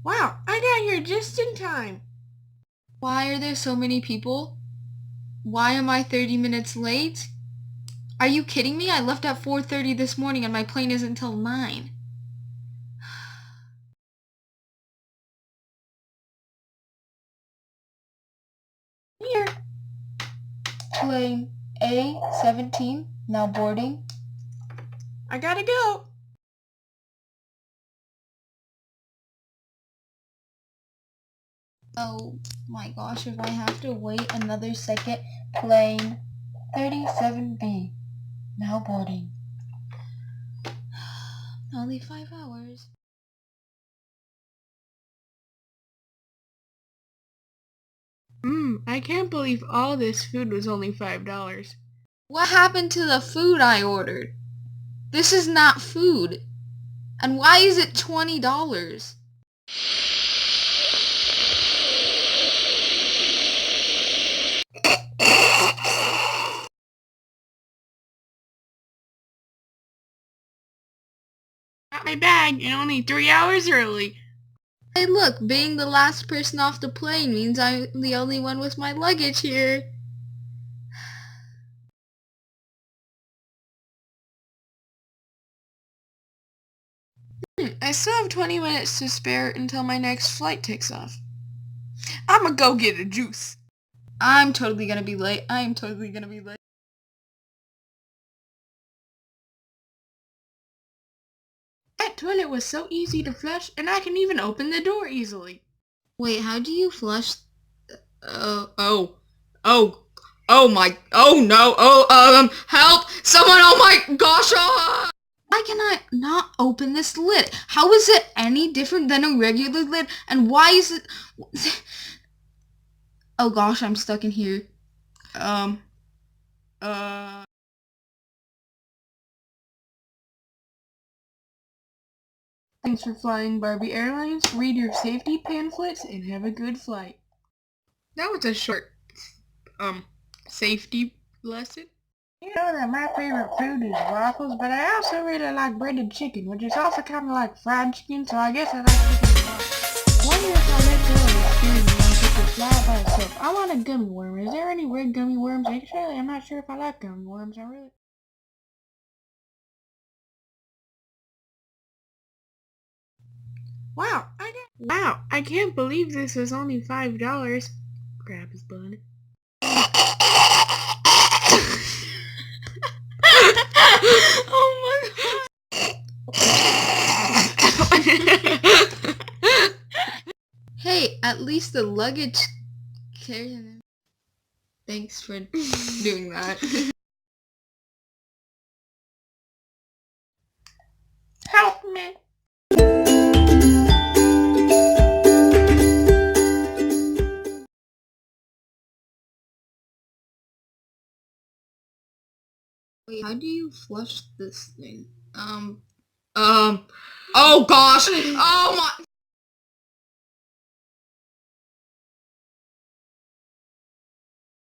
Wow, I got here just in time. Why are there so many people? Why am I 30 minutes late? Are you kidding me? I left at 4:30 this morning and my plane isn't until 9. Here. Plane A-17, now boarding. I gotta go. Oh my gosh, if I have to wait another second, plane 37B, now boarding. Only 5 hours. I can't believe all this food was only $5. What happened to the food I ordered? This is not food. And why is it $20? Got my bag and only 3 hours early. Hey look, being the last person off the plane means I'm the only one with my luggage here. I still have 20 minutes to spare until my next flight takes off. I'ma go get a juice. I'm totally gonna be late. That toilet was so easy to flush, and I can even open the door easily. Wait, how do you flush? Oh no, help! Someone, oh my gosh, Why can I not open this lid? How is it any different than a regular lid? And why is it... Oh gosh, I'm stuck in here. Thanks for flying Barbie Airlines. Read your safety pamphlets and have a good flight. That was a short, safety lesson. You know that my favorite food is waffles, but I also really like breaded chicken, which is also kind of like fried chicken, so I guess I like chicken a lot. Wonder if I let go of the spoon and it could fly by itself. I want a gummy worm. Is there any red gummy worms? Actually, I'm not sure if I like gummy worms. Wow, I can't believe this was only $5. Grab his bun. Oh my god. Hey, at least the luggage carrier. Thanks for doing that. Help me. Wait, how do you flush this thing? Oh gosh! Oh my!